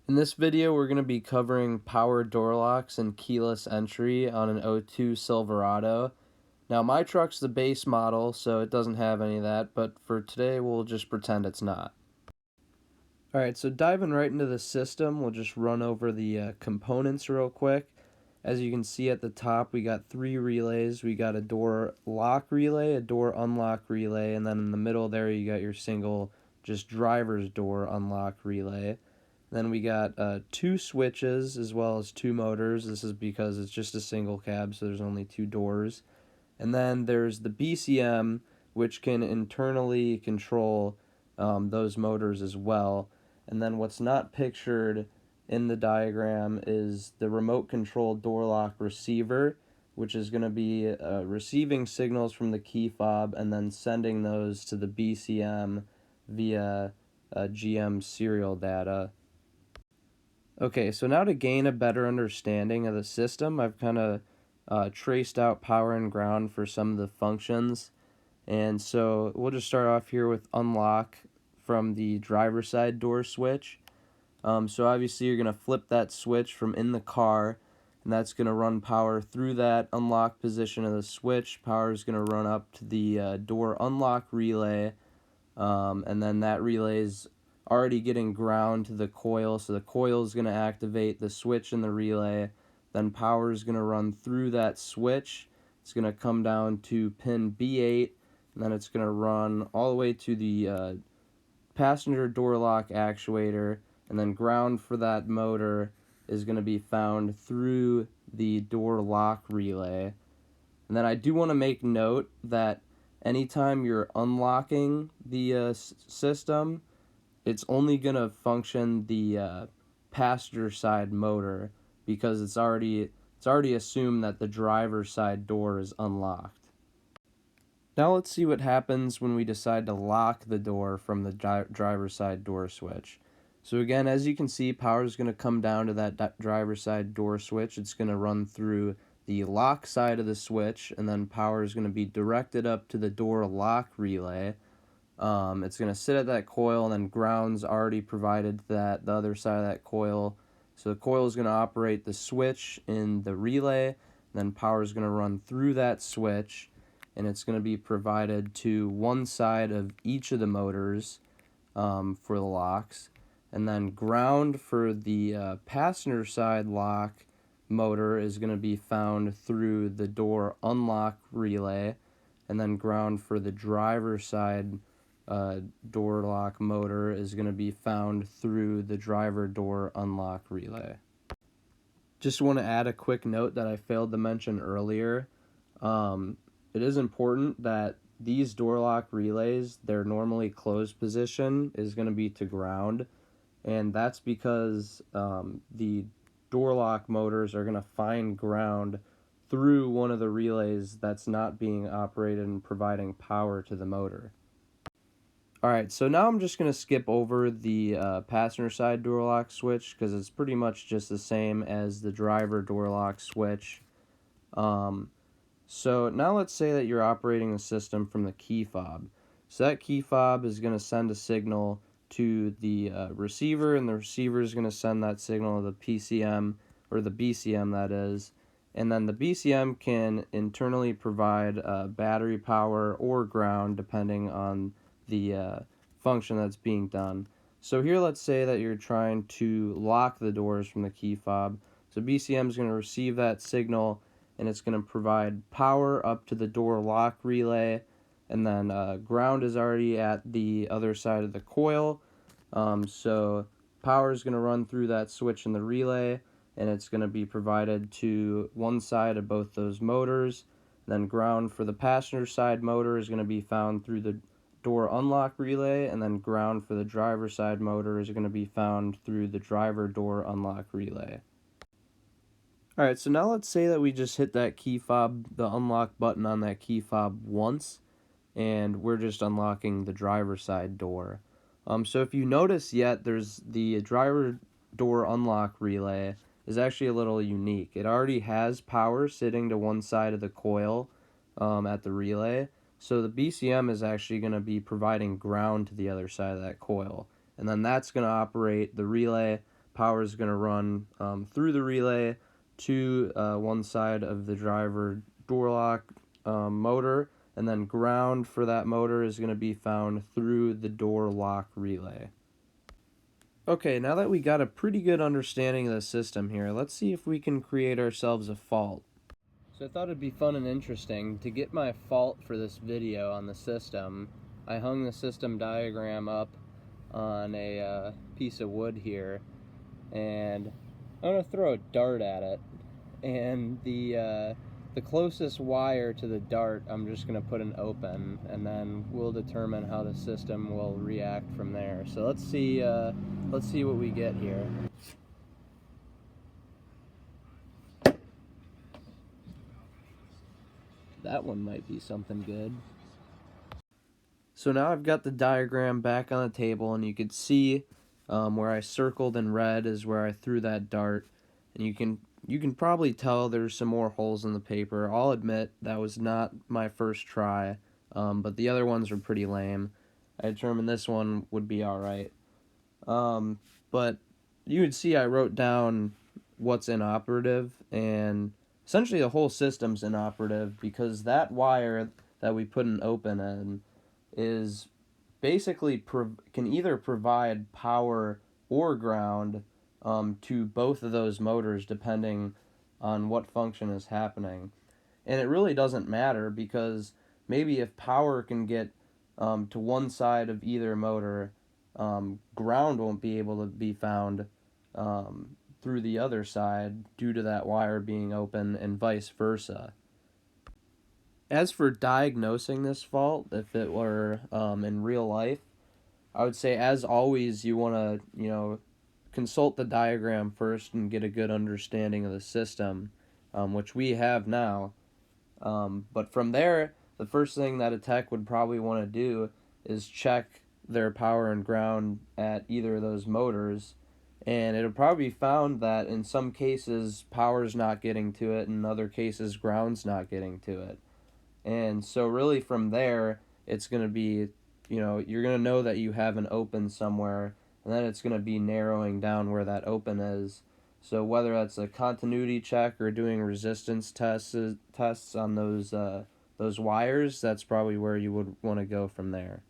In this video, we're going to be covering power door locks and keyless entry on an '02 Silverado. Now, my truck's the base model, so it doesn't have any of that, but for today, we'll just pretend it's not. Alright, so diving right into the system, we'll just run over the components real quick. As you can see at the top, we got 3 relays. We got a door lock relay, a door unlock relay, and then in the middle there, you got your single just driver's door unlock relay. Then we got 2 switches as well as 2 motors. This is because it's just a single cab, so there's only 2 doors. And then there's the BCM, which can internally control those motors as well. And then what's not pictured in the diagram is the remote control door lock receiver, which is going to be receiving signals from the key fob and then sending those to the BCM via GM serial data. Okay, so now to gain a better understanding of the system, I've kind of traced out power and ground for some of the functions. And so we'll just start off here with unlock from the driver's side door switch. So obviously you're going to flip that switch from in the car, and that's going to run power through that unlock position of the switch. Power is going to run up to the door unlock relay, and then that relay is already getting ground to the coil, so the coil is going to activate the switch in the relay. Then power is going to run through that switch. It's going to come down to pin B8, and then it's going to run all the way to the passenger door lock actuator, and then ground for that motor is going to be found through the door lock relay. And then I do want to make note that anytime you're unlocking the system, it's only going to function the passenger side motor because it's already assumed that the driver's side door is unlocked. Now let's see what happens when we decide to lock the door from the driver's side door switch. So again, as you can see, power is going to come down to that driver's side door switch. It's going to run through the lock side of the switch, and then power is going to be directed up to the door lock relay. It's going to sit at that coil, and then ground's already provided to the other side of that coil. So the coil is going to operate the switch in the relay, and then power is going to run through that switch, and it's going to be provided to one side of each of the motors for the locks. And then ground for the passenger side lock motor is going to be found through the door unlock relay, and then ground for the driver's side door lock motor is going to be found through the driver door unlock relay. Just want to add a quick note that I failed to mention earlier. It is important that these door lock relays, their normally closed position is going to be to ground, and that's because the door lock motors are going to find ground through one of the relays that's not being operated and providing power to the motor. Alright, so now I'm just going to skip over the passenger side door lock switch because it's pretty much just the same as the driver door lock switch. So now let's say that you're operating the system from the key fob. So that key fob is going to send a signal to the receiver, and the receiver is going to send that signal to the PCM, or the BCM that is, and then the BCM can internally provide battery power or ground depending on the function that's being done. So here let's say that you're trying to lock the doors from the key fob. So BCM is going to receive that signal, and it's going to provide power up to the door lock relay, and then ground is already at the other side of the coil. So power is going to run through that switch in the relay, and it's going to be provided to one side of both those motors. Then ground for the passenger side motor is going to be found through the door unlock relay, and then ground for the driver side motor is going to be found through the driver door unlock relay. Alright, so now let's say that we just hit that key fob, the unlock button on that key fob once, and we're just unlocking the driver side door. So if you notice yet, there's the driver door unlock relay is actually a little unique. It already has power sitting to one side of the coil at the relay, so the BCM is actually going to be providing ground to the other side of that coil, and then that's going to operate the relay. power is going to run through the relay to one side of the driver door lock motor, and then ground for that motor is going to be found through the door lock relay. Okay, now that we got a pretty good understanding of the system here, let's see if we can create ourselves a fault. So I thought it'd be fun and interesting to get my fault for this video on the system. I hung the system diagram up on a piece of wood here, and I'm going to throw a dart at it, and the closest wire to the dart I'm just going to put an open, and then we'll determine how the system will react from there. So let's see what we get here. That one might be something good. So now I've got the diagram back on the table, and you can see where I circled in red is where I threw that dart, and you can probably tell there's some more holes in the paper. I'll admit that was not my first try, but the other ones were pretty lame. I determined this one would be alright. But you would see I wrote down what's inoperative, and essentially the whole system's inoperative because that wire that we put an open in is basically can either provide power or ground to both of those motors depending on what function is happening. And it really doesn't matter because maybe if power can get to one side of either motor, ground won't be able to be found through the other side due to that wire being open, and vice versa. As for diagnosing this fault, if it were in real life, I would say, as always, you want to, consult the diagram first and get a good understanding of the system, which we have now. But from there, the first thing that a tech would probably want to do is check their power and ground at either of those motors, and it'll probably be found that in some cases power's not getting to it, and in other cases ground's not getting to it. And so really from there, it's going to be, you're going to know that you have an open somewhere, and then it's going to be narrowing down where that open is. So whether that's a continuity check or doing resistance tests on those wires, that's probably where you would want to go from there.